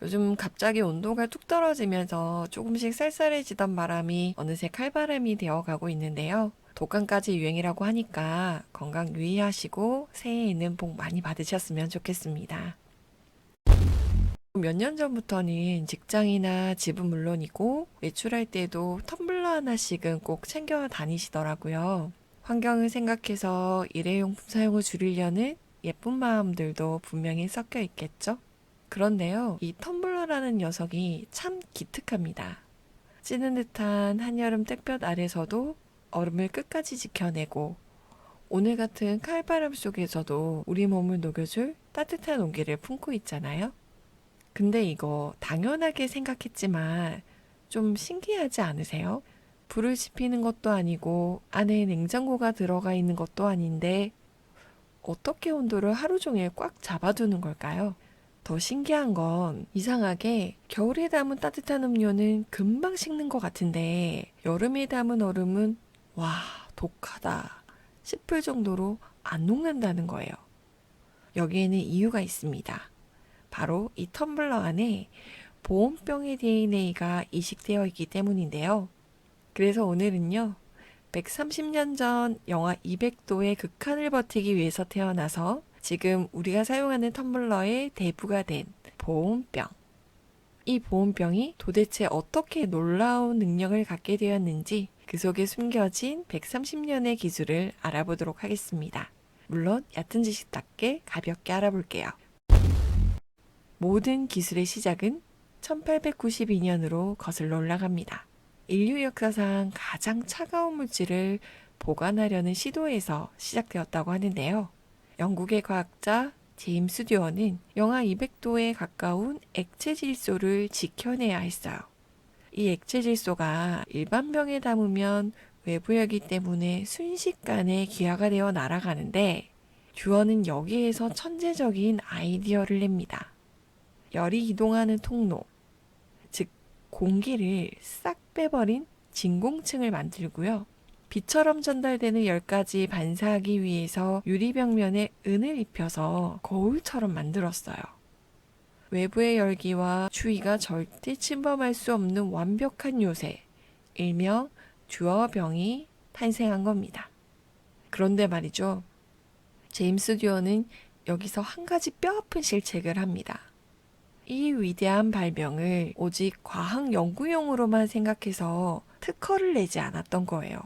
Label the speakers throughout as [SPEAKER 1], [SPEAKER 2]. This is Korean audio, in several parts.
[SPEAKER 1] 요즘 갑자기 온도가 뚝 떨어지면서 조금씩 쌀쌀해지던 바람이 어느새 칼바람이 되어가고 있는데요. 독감까지 유행이라고 하니까 건강 유의하시고 새해에는 복 많이 받으셨으면 좋겠습니다. 몇 년 전부터는 직장이나 집은 물론이고 외출할 때도 텀블러 하나씩은 꼭 챙겨 다니시더라고요. 환경을 생각해서 일회용품 사용을 줄이려는 예쁜 마음들도 분명히 섞여 있겠죠? 그런데요, 이 텀블러라는 녀석이 참 기특합니다. 찌는 듯한 한여름 땡볕 아래서도 얼음을 끝까지 지켜내고 오늘 같은 칼바람 속에서도 우리 몸을 녹여줄 따뜻한 온기를 품고 있잖아요. 근데 이거 당연하게 생각했지만 좀 신기하지 않으세요? 불을 지피는 것도 아니고 안에 냉장고가 들어가 있는 것도 아닌데 어떻게 온도를 하루 종일 꽉 잡아두는 걸까요? 더 신기한 건 이상하게 겨울에 담은 따뜻한 음료는 금방 식는 것 같은데 여름에 담은 얼음은 와, 독하다 싶을 정도로 안 녹는다는 거예요. 여기에는 이유가 있습니다. 바로 이 텀블러 안에 보온병의 DNA가 이식되어 있기 때문인데요. 그래서 오늘은요, 130년 전 영하 200도의 극한을 버티기 위해서 태어나서 지금 우리가 사용하는 텀블러의 대부가 된 보온병. 이 보온병이 도대체 어떻게 놀라운 능력을 갖게 되었는지 그 속에 숨겨진 130년의 기술을 알아보도록 하겠습니다. 물론 얕은 지식답게 가볍게 알아볼게요. 모든 기술의 시작은 1892년으로 거슬러 올라갑니다. 인류 역사상 가장 차가운 물질을 보관하려는 시도에서 시작되었다고 하는데요. 영국의 과학자 제임스 듀어는 영하 200도에 가까운 액체 질소를 지켜내야 했어요. 이 액체 질소가 일반 병에 담으면 외부열기 때문에 순식간에 기화가 되어 날아가는데 듀어는 여기에서 천재적인 아이디어를 냅니다. 열이 이동하는 통로, 즉 공기를 싹 빼버린 진공층을 만들고요. 빛처럼 전달되는 열까지 반사하기 위해서 유리벽면에 은을 입혀서 거울처럼 만들었어요. 외부의 열기와 추위가 절대 침범할 수 없는 완벽한 요새, 일명 듀어병이 탄생한 겁니다. 그런데 말이죠. 제임스 듀어는 여기서 한 가지 뼈아픈 실책을 합니다. 이 위대한 발명을 오직 과학 연구용으로만 생각해서 특허를 내지 않았던 거예요.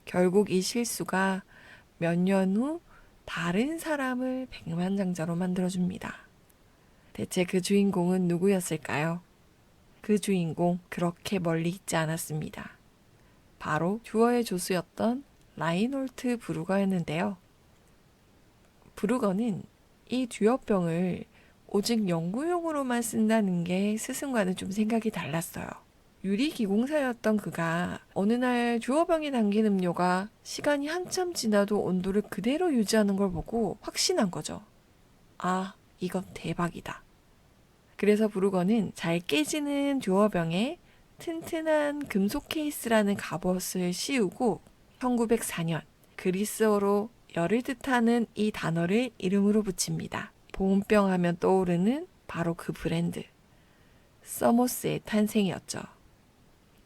[SPEAKER 1] 결국 이 실수가 몇 년 후 다른 사람을 백만장자로 만들어줍니다. 대체 그 주인공은 누구였을까요? 그 주인공 그렇게 멀리 있지 않았습니다. 바로 듀어의 조수였던 라인홀트 브루거였는데요. 브루거는 이 듀어병을 오직 연구용으로만 쓴다는 게 스승과는 좀 생각이 달랐어요. 유리기공사였던 그가 어느 날 듀어병에 담긴 음료가 시간이 한참 지나도 온도를 그대로 유지하는 걸 보고 확신한 거죠. 아, 이건 대박이다. 그래서 브루거는 잘 깨지는 듀어병에 튼튼한 금속 케이스라는 갑옷을 씌우고 1904년 그리스어로 열을 뜻하는 이 단어를 이름으로 붙입니다. 보온병 하면 떠오르는 바로 그 브랜드, 서모스의 탄생이었죠.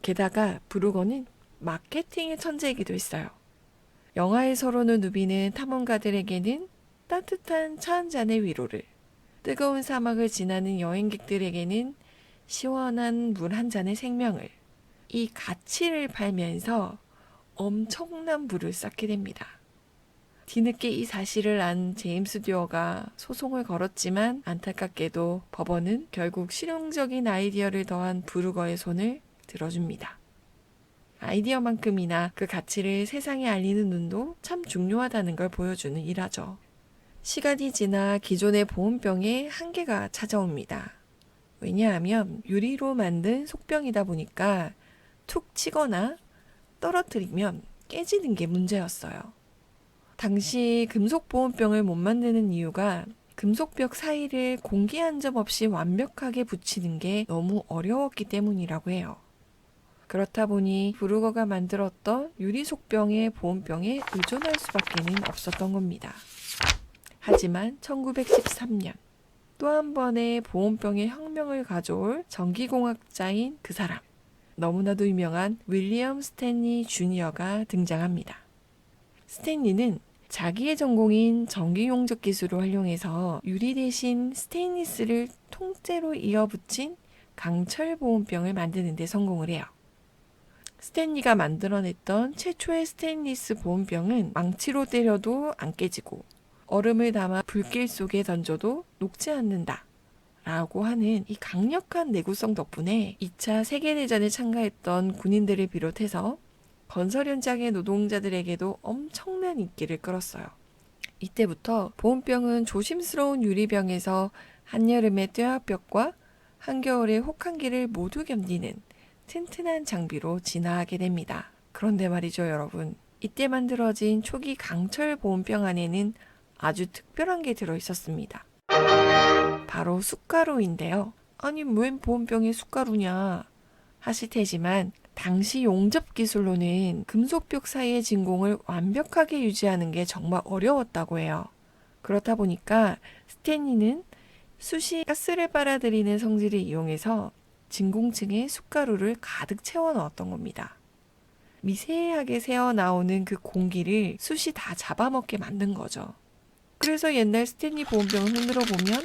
[SPEAKER 1] 게다가 브루거는 마케팅의 천재이기도 했어요. 영하의 서론을 누비는 탐험가들에게는 따뜻한 차 한 잔의 위로를, 뜨거운 사막을 지나는 여행객들에게는 시원한 물 한 잔의 생명을, 이 가치를 팔면서 엄청난 부를 쌓게 됩니다. 뒤늦게 이 사실을 안 제임스 듀어가 소송을 걸었지만 안타깝게도 법원은 결국 실용적인 아이디어를 더한 브루거의 손을 들어줍니다. 아이디어만큼이나 그 가치를 세상에 알리는 눈도 참 중요하다는 걸 보여주는 일화죠. 시간이 지나 기존의 보온병에 한계가 찾아옵니다. 왜냐하면 유리로 만든 속병이다 보니까 툭 치거나 떨어뜨리면 깨지는 게 문제였어요. 당시 금속 보온병을 못 만드는 이유가 금속벽 사이를 공기 한 점 없이 완벽하게 붙이는 게 너무 어려웠기 때문이라고 해요. 그렇다 보니 브루거가 만들었던 유리 속병의 보온병에 의존할 수밖에는 없었던 겁니다. 하지만 1913년 또 한 번의 보온병의 혁명을 가져올 전기공학자인 그 사람. 너무나도 유명한 윌리엄 스탠리 주니어가 등장합니다. 스탠리는 자기의 전공인 전기용접 기술을 활용해서 유리 대신 스테인리스를 통째로 이어붙인 강철 보온병을 만드는 데 성공을 해요. 스탠리가 만들어냈던 최초의 스테인리스 보온병은 망치로 때려도 안 깨지고 얼음을 담아 불길 속에 던져도 녹지 않는다 라고 하는 이 강력한 내구성 덕분에 2차 세계대전에 참가했던 군인들을 비롯해서 건설 현장의 노동자들에게도 엄청난 인기를 끌었어요. 이때부터 보온병은 조심스러운 유리병에서 한여름의 뙤약볕과 한겨울의 혹한기를 모두 견디는 튼튼한 장비로 진화하게 됩니다. 그런데 말이죠, 여러분. 이때 만들어진 초기 강철 보온병 안에는 아주 특별한 게 들어있었습니다. 바로 숯가루인데요. 아니, 웬 보온병에 숯가루냐 하실 테지만 당시 용접 기술로는 금속벽 사이의 진공을 완벽하게 유지하는 게 정말 어려웠다고 해요. 그렇다 보니까 스탠리는 숯이 가스를 빨아들이는 성질을 이용해서 진공층에 숯가루를 가득 채워 넣었던 겁니다. 미세하게 새어나오는 그 공기를 숯이 다 잡아먹게 만든 거죠. 그래서 옛날 스탠리 보온병을 흔들어 보면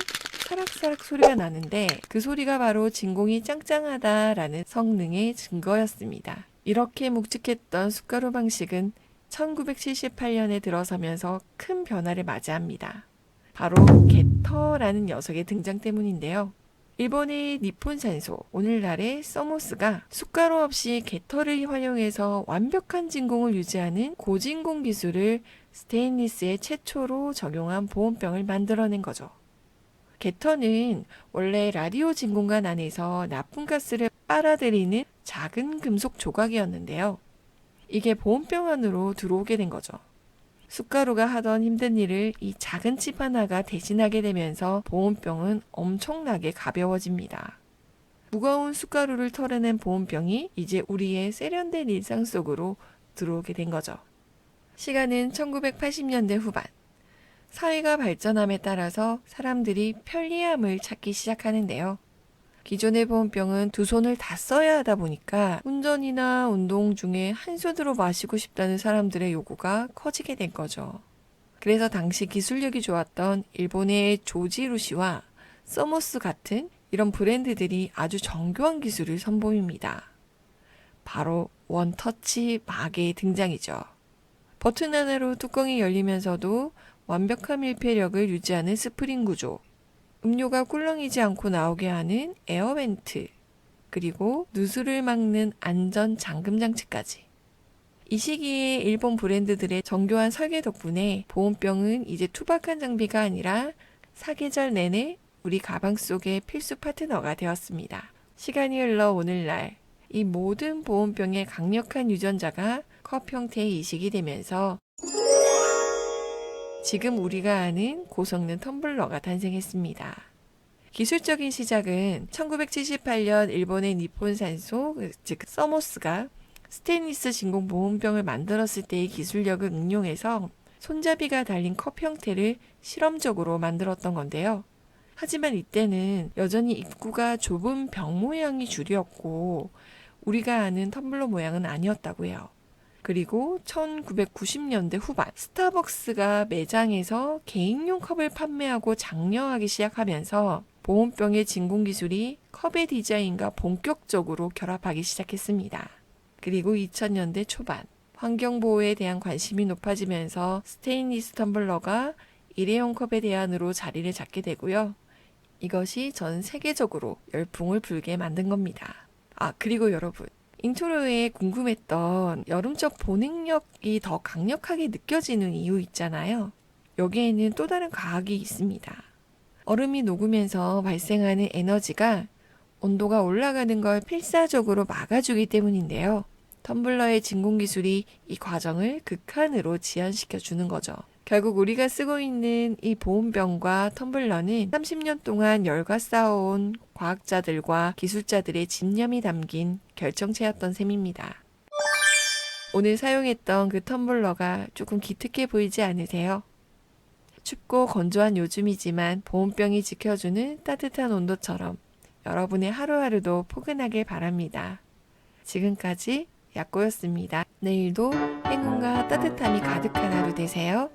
[SPEAKER 1] 사락사락 소리가 나는데 그 소리가 바로 진공이 짱짱하다라는 성능의 증거였습니다. 이렇게 묵직했던 숯가루 방식은 1978년에 들어서면서 큰 변화를 맞이합니다. 바로 게터라는 녀석의 등장 때문인데요. 일본의 니폰산소, 오늘날의 서모스가 숯가루 없이 게터를 활용해서 완벽한 진공을 유지하는 고진공 기술을 스테인리스에 최초로 적용한 보온병을 만들어낸 거죠. 게터는 원래 라디오 진공관 안에서 나쁜 가스를 빨아들이는 작은 금속 조각이었는데요. 이게 보온병 안으로 들어오게 된 거죠. 숯가루가 하던 힘든 일을 이 작은 칩 하나가 대신하게 되면서 보온병은 엄청나게 가벼워집니다. 무거운 숯가루를 털어낸 보온병이 이제 우리의 세련된 일상 속으로 들어오게 된 거죠. 시간은 1980년대 후반. 사회가 발전함에 따라서 사람들이 편리함을 찾기 시작하는데요. 기존의 보온병은 두 손을 다 써야 하다 보니까 운전이나 운동 중에 한 손으로 마시고 싶다는 사람들의 요구가 커지게 된 거죠. 그래서 당시 기술력이 좋았던 일본의 조지루시와 서모스 같은 이런 브랜드들이 아주 정교한 기술을 선보입니다. 바로 원터치 막의 등장이죠. 버튼 하나로 뚜껑이 열리면서도 완벽한 밀폐력을 유지하는 스프링 구조, 음료가 꿀렁이지 않고 나오게 하는 에어벤트, 그리고 누수를 막는 안전 잠금 장치까지. 이 시기에 일본 브랜드들의 정교한 설계 덕분에 보온병은 이제 투박한 장비가 아니라 사계절 내내 우리 가방 속의 필수 파트너가 되었습니다. 시간이 흘러 오늘날 이 모든 보온병의 강력한 유전자가 컵 형태에 이식이 되면서 지금 우리가 아는 고성능 텀블러가 탄생했습니다. 기술적인 시작은 1978년 일본의 니폰산소, 즉 서모스가 스테인리스 진공 보온병을 만들었을 때의 기술력을 응용해서 손잡이가 달린 컵 형태를 실험적으로 만들었던 건데요. 하지만 이때는 여전히 입구가 좁은 병 모양이 주류였고 우리가 아는 텀블러 모양은 아니었다고 해요. 그리고 1990년대 후반 스타벅스가 매장에서 개인용 컵을 판매하고 장려하기 시작하면서 보온병의 진공 기술이 컵의 디자인과 본격적으로 결합하기 시작했습니다. 그리고 2000년대 초반 환경보호에 대한 관심이 높아지면서 스테인리스 텀블러가 일회용 컵의 대안으로 자리를 잡게 되고요. 이것이 전 세계적으로 열풍을 불게 만든 겁니다. 그리고 여러분, 인트로에 궁금했던 여름적 보냉력이 더 강력하게 느껴지는 이유 있잖아요. 여기에는 또 다른 과학이 있습니다. 얼음이 녹으면서 발생하는 에너지가 온도가 올라가는 걸 필사적으로 막아주기 때문인데요. 텀블러의 진공 기술이 이 과정을 극한으로 지연시켜 주는 거죠. 결국 우리가 쓰고 있는 이 보온병과 텀블러는 30년 동안 열과 쌓아온 과학자들과 기술자들의 집념이 담긴 결정체였던 셈입니다. 오늘 사용했던 그 텀블러가 조금 기특해 보이지 않으세요? 춥고 건조한 요즘이지만 보온병이 지켜주는 따뜻한 온도처럼 여러분의 하루하루도 포근하길 바랍니다. 지금까지 약고였습니다. 내일도 행운과 따뜻함이 가득한 하루 되세요.